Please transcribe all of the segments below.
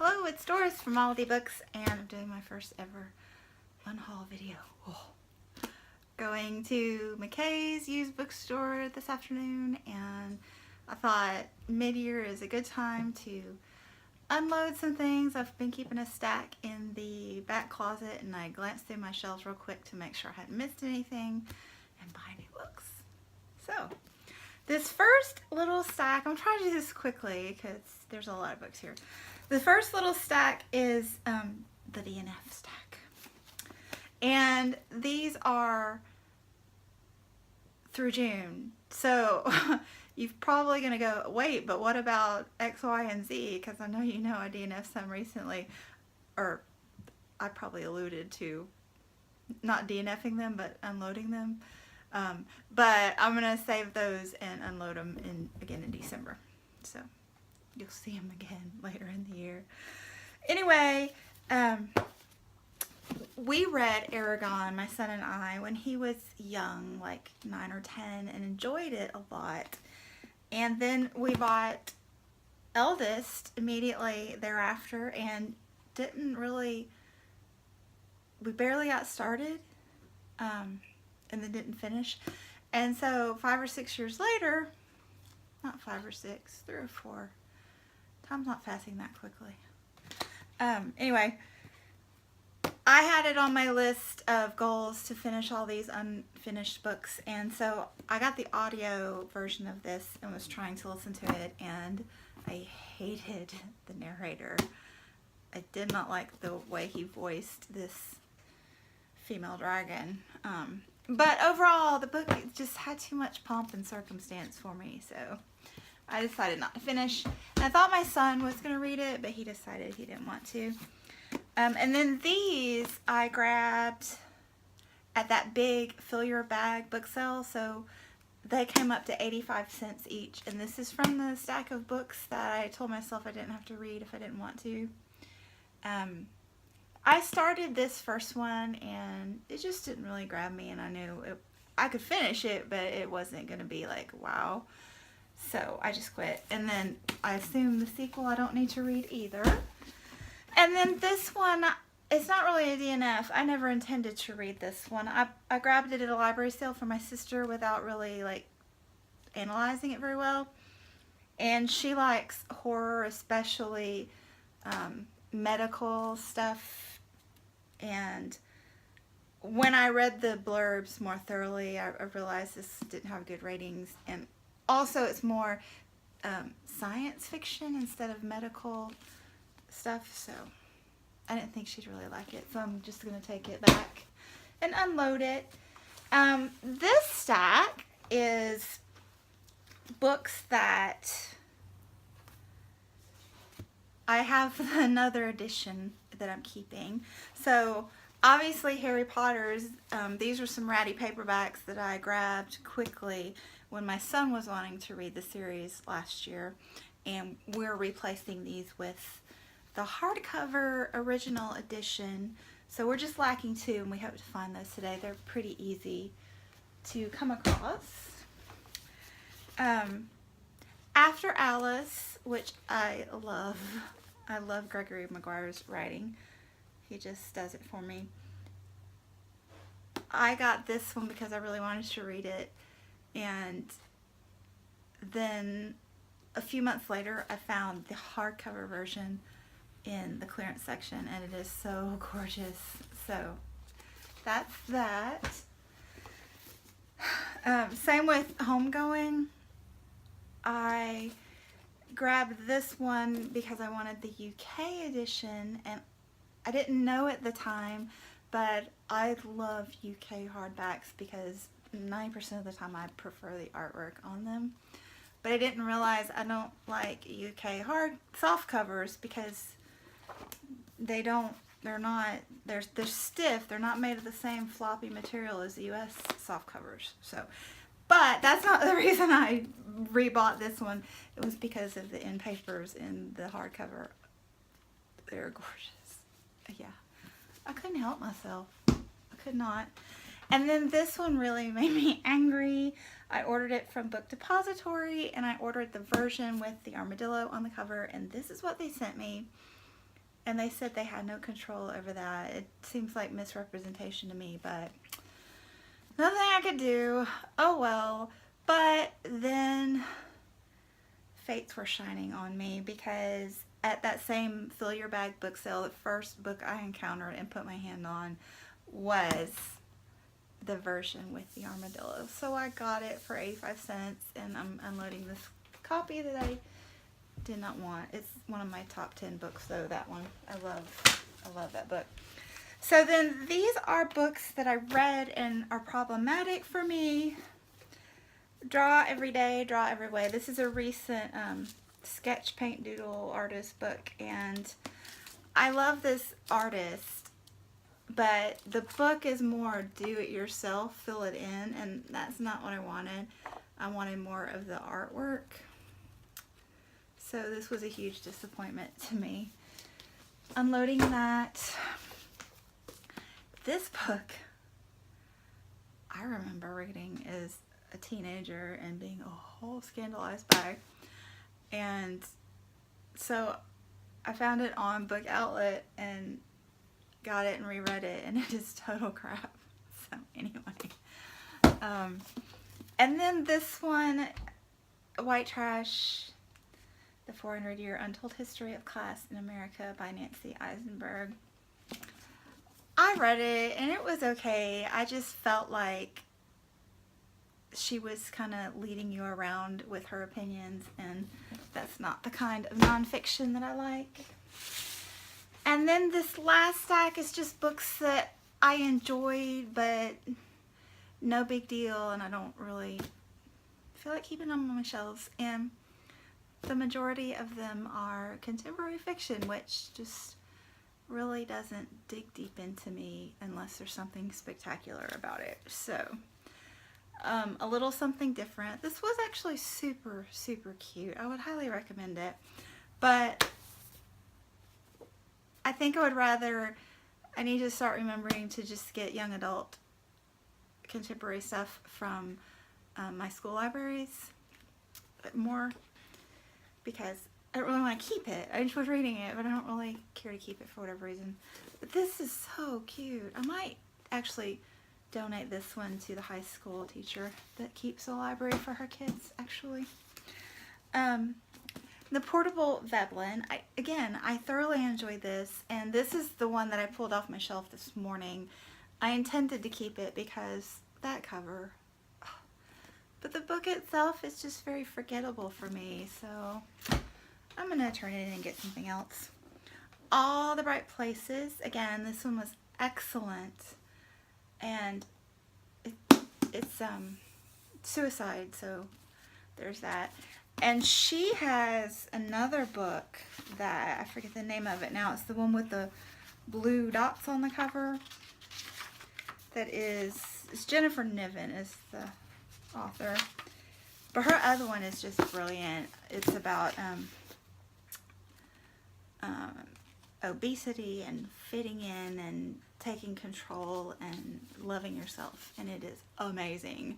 Hello, it's Doris from Holiday Books, and I'm doing my first ever Unhal video. Oh. Going to McKay's used bookstore this afternoon, and I thought mid-year is a good time to unload some things. I've been keeping a stack in the back closet, and I glanced through my shelves real quick to make sure I hadn't missed anything and buy new books. So this first little stack, I'm trying to do this quickly because there's a lot of books here. The first little stack is the DNF stack. And these are through June. So you're probably going to go, wait, but what about X, Y, and Z? Because I know you know I DNF'd some recently. Or I probably alluded to not DNFing them, but unloading them. But I'm going to save those and unload them again in December. So you'll see them again later in the year. Anyway, we read Aragon, my son and I, when he was young, like 9 or 10, and enjoyed it a lot. And then we bought Eldest immediately thereafter and we barely got started, and then didn't finish. And so 5 or 6 years later, not 5 or 6, 3 or 4, time's not passing that quickly. Anyway, I had it on my list of goals to finish all these unfinished books, and so I got the audio version of this and was trying to listen to it, and I hated the narrator. I did not like the way he voiced this female dragon. But overall, the book just had too much pomp and circumstance for me, so I decided not to finish. And I thought my son was going to read it, but he decided he didn't want to. And then these I grabbed at that big fill your bag book sale, so they came up to 85 cents each. And this is from the stack of books that I told myself I didn't have to read if I didn't want to. I started this first one and it just didn't really grab me, and I knew I could finish it, but it wasn't going to be like, wow. So I just quit. And then I assume the sequel I don't need to read either. And then this one, it's not really a DNF. I never intended to read this one. I grabbed it at a library sale for my sister without really like analyzing it very well. And she likes horror, especially medical stuff. And when I read the blurbs more thoroughly, I realized this didn't have good ratings. And also it's more science fiction instead of medical stuff, so I didn't think she'd really like it, so I'm just going to take it back and unload it. This stack is books that I have another edition that I'm keeping. So obviously Harry Potter's, these are some ratty paperbacks that I grabbed quickly when my son was wanting to read the series last year, and we're replacing these with the hardcover original edition. So we're just lacking 2, and we hope to find those today. They're pretty easy to come across. After Alice, which I love Gregory Maguire's writing. He just does it for me. I got this one because I really wanted to read it, and then a few months later I found the hardcover version in the clearance section, and it is so gorgeous. So that's that. Same with Homegoing. I grabbed this one because I wanted the UK edition, and I didn't know at the time, but I love UK hardbacks because 90% of the time I prefer the artwork on them. But I didn't realize I don't like UK soft covers because they're stiff. They're not made of the same floppy material as the US soft covers. So, but that's not the reason I rebought this one. It was because of the end papers in the hardcover. They're gorgeous. Yeah, I couldn't help myself. I could not. And then this one really made me angry. I ordered it from Book Depository, and I ordered the version with the armadillo on the cover, and this is what they sent me. And they said they had no control over that. It seems like misrepresentation to me, but nothing I could do. Oh well. But then fates were shining on me, because at that same Fill Your Bag book sale, the first book I encountered and put my hand on was the version with the armadillo. So I got it for 85 cents, and I'm unloading this copy that I did not want. It's one of my top 10 books though, that one. I love that book. So then these are books that I read and are problematic for me. Draw Every Day, Draw Every Way. This is a recent sketch paint doodle artist book, and I love this artist, but the book is more do it yourself, fill it in, and that's not what I wanted. I wanted more of the artwork. So this was a huge disappointment to me. Unloading that. This book I remember reading as a teenager and being a whole scandalized by. And so I found it on Book Outlet and got it and reread it, and it is total crap. So anyway. And then this one, White Trash, The 400-Year Untold History of Class in America by Nancy Eisenberg. I read it and it was okay. I just felt like she was kind of leading you around with her opinions, and that's not the kind of nonfiction that I like. And then this last stack is just books that I enjoyed, but no big deal, and I don't really feel like keeping them on my shelves. And the majority of them are contemporary fiction, which just really doesn't dig deep into me unless there's something spectacular about it. So a little something different. This was actually super, super cute. I would highly recommend it. But I think I need to start remembering to just get young adult contemporary stuff from my school libraries more, because I don't really want to keep it. I enjoyed reading it, but I don't really care to keep it for whatever reason. But this is so cute. I might actually donate this one to the high school teacher that keeps a library for her kids, actually. The Portable Veblen. I thoroughly enjoyed this, and this is the one that I pulled off my shelf this morning. I intended to keep it because that cover. But the book itself is just very forgettable for me, so I'm going to turn it in and get something else. All the Bright Places. Again, this one was excellent. And it's suicide, so there's that. And she has another book that I forget the name of it now. It's the one with the blue dots on the cover. It's Jennifer Niven is the author. But her other one is just brilliant. It's about obesity and fitting in and taking control and loving yourself, and it is amazing.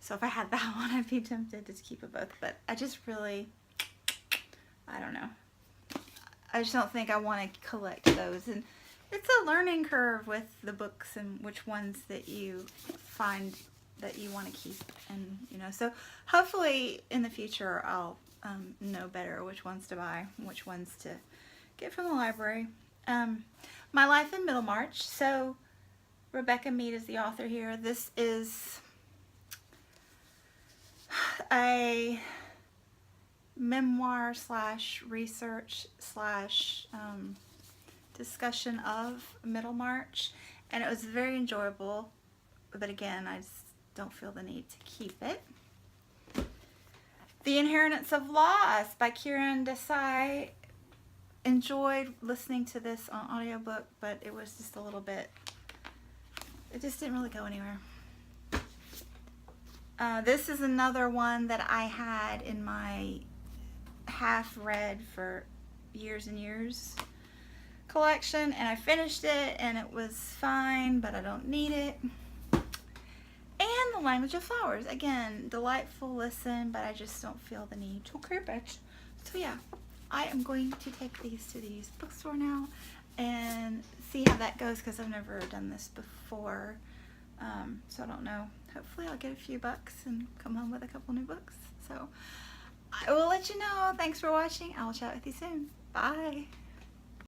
So if I had that one, I'd be tempted to keep it both, but I just really, I don't know. I just don't think I want to collect those, and it's a learning curve with the books and which ones that you find that you want to keep, and so hopefully in the future I'll know better which ones to buy, which ones to get from the library. My Life in Middlemarch. So Rebecca Mead is the author here. This is a memoir / research / discussion of Middlemarch, and it was very enjoyable, but again, I just don't feel the need to keep it. The Inheritance of Loss by Kieran Desai. Enjoyed listening to this on audiobook, but it was just a little bit, it just didn't really go anywhere. This is another one that I had in my half read for years and years collection, and I finished it and it was fine, but I don't need it. And The Language of Flowers. Again, delightful listen, but I just don't feel the need to keep it. So yeah, I am going to take these to the used bookstore now and see how that goes, because I've never done this before. So I don't know. Hopefully I'll get a few bucks and come home with a couple new books. So I will let you know. Thanks for watching. I will chat with you soon. Bye.